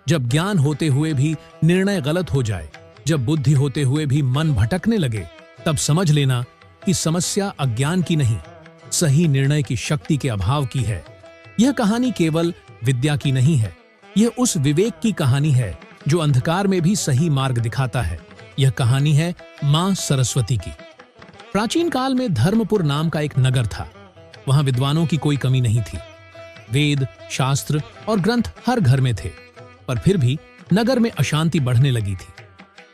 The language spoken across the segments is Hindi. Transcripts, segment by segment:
जब ज्ञान होते हुए भी निर्णय गलत हो जाए, जब बुद्धि होते हुए भी मन भटकने लगे, तब समझ लेना कि समस्या अज्ञान की नहीं, सही निर्णय की शक्ति के अभाव की है। यह कहानी केवल विद्या की नहीं है, यह उस विवेक की कहानी है जो अंधकार में भी सही मार्ग दिखाता है। यह कहानी है मां सरस्वती की। प्राचीन काल में धर्मपुर नाम का एक नगर था। वहां विद्वानों की कोई कमी नहीं थी। वेद, शास्त्र और ग्रंथ हर घर में थे, पर फिर भी नगर में अशांति बढ़ने लगी थी।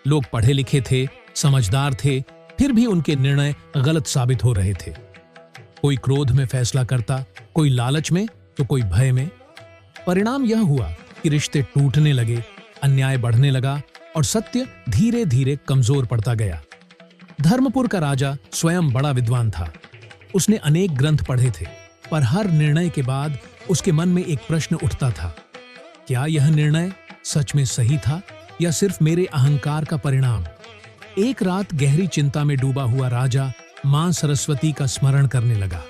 लोग पढ़े लिखे थे, समझदार थे, फिर भी उनके निर्णय गलत साबित हो रहे थे। कोई क्रोध में फैसला करता, कोई लालच में, तो कोई भय में। परिणाम यह हुआ कि रिश्ते टूटने लगे, अन्याय बढ़ने लगा और सत्य धीरे धीरे कमजोर पड़ता गया। धर्मपुर का राजा स्वयं बड़ा विद्वान था। उसने अनेक ग्रंथ पढ़े थे, पर हर निर्णय के बाद उसके मन में एक प्रश्न उठता था, क्या यह निर्णय सच में सही था या सिर्फ मेरे अहंकार का परिणाम? एक रात गहरी चिंता में डूबा हुआ राजा मां सरस्वती का स्मरण करने लगा।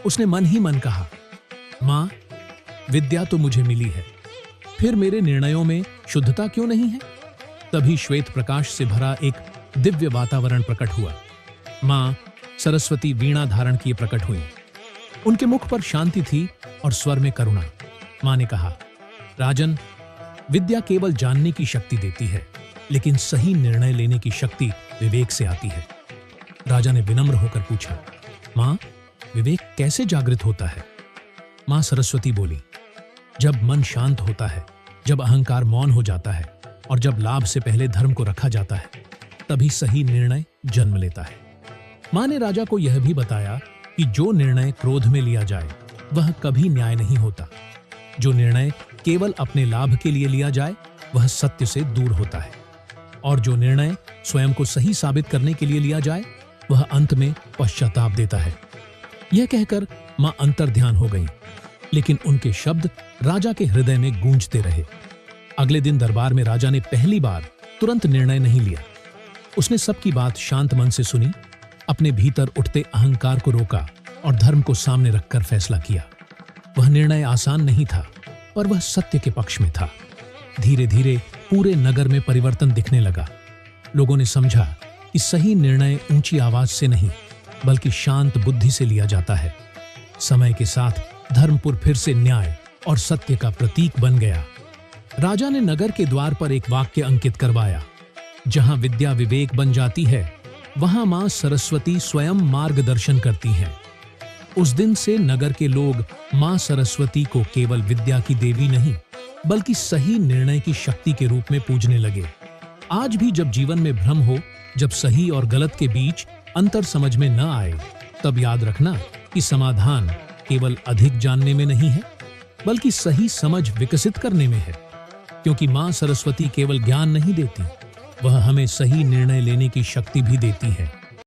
उसने मन ही मन कहा, मां, विद्या तो मुझे मिली है, फिर मेरे निर्णयों में शुद्धता क्यों नहीं है? तभी श्वेत प्रकाश से भरा एक दिव्य वातावरण प्रकट हुआ। मां सरस्वती वीणा धारण किए प्रकट हुई। उनके मुख पर शांति थी और स्वर में करुणा। मां ने कहा, राजन, विद्या केवल जानने की शक्ति देती है, लेकिन सही निर्णय लेने की शक्ति विवेक से आती है। राजा ने विनम्र होकर पूछा, मां, विवेक कैसे जागृत होता है? मां सरस्वती बोली, जब मन शांत होता है, जब अहंकार मौन हो जाता है और जब लाभ से पहले धर्म को रखा जाता है, तभी सही निर्णय जन्म लेता है। मां ने राजा को यह भी बताया कि जो निर्णय क्रोध में लिया जाए वह कभी न्याय नहीं होता। जो निर्णय केवल अपने लाभ के लिए लिया जाए वह सत्य से दूर होता है, और जो निर्णय स्वयं को सही साबित करने के लिए लिया जाए वह अंत में पश्चाताप देता है। यह कहकर मां अंतर्ध्यान हो गई, लेकिन उनके शब्द राजा के हृदय में गूंजते रहे। अगले दिन दरबार में राजा ने पहली बार तुरंत निर्णय नहीं लिया। उसने सबकी बात शांत मन से सुनी, अपने भीतर उठते अहंकार को रोका और धर्म को सामने रखकर फैसला किया। वह निर्णय आसान नहीं था, पर वह सत्य के पक्ष में था। धीरे धीरे पूरे नगर में परिवर्तन दिखने लगा। लोगों ने समझा कि सही निर्णय ऊंची आवाज से नहीं, बल्कि शांत बुद्धि से लिया जाता है। समय के साथ धर्मपुर फिर से न्याय और सत्य का प्रतीक बन गया। राजा ने नगर के द्वार पर एक वाक्य अंकित करवाया, जहां विद्या विवेक बन जाती है, वहां मां सरस्वती स्वयं मार्गदर्शन करती हैं। उस दिन से नगर के लोग मां सरस्वती को केवल विद्या की देवी नहीं, बल्कि सही निर्णय की शक्ति के रूप में पूजने लगे। आज भी जब जीवन में भ्रम हो, जब सही और गलत के बीच अंतर समझ में न आए, तब याद रखना कि समाधान केवल अधिक जानने में नहीं है, बल्कि सही समझ विकसित करने में है। क्योंकि मां सरस्वती केवल ज्ञान नहीं देती, वह हमें सही निर्णय लेने की शक्ति भी देती है।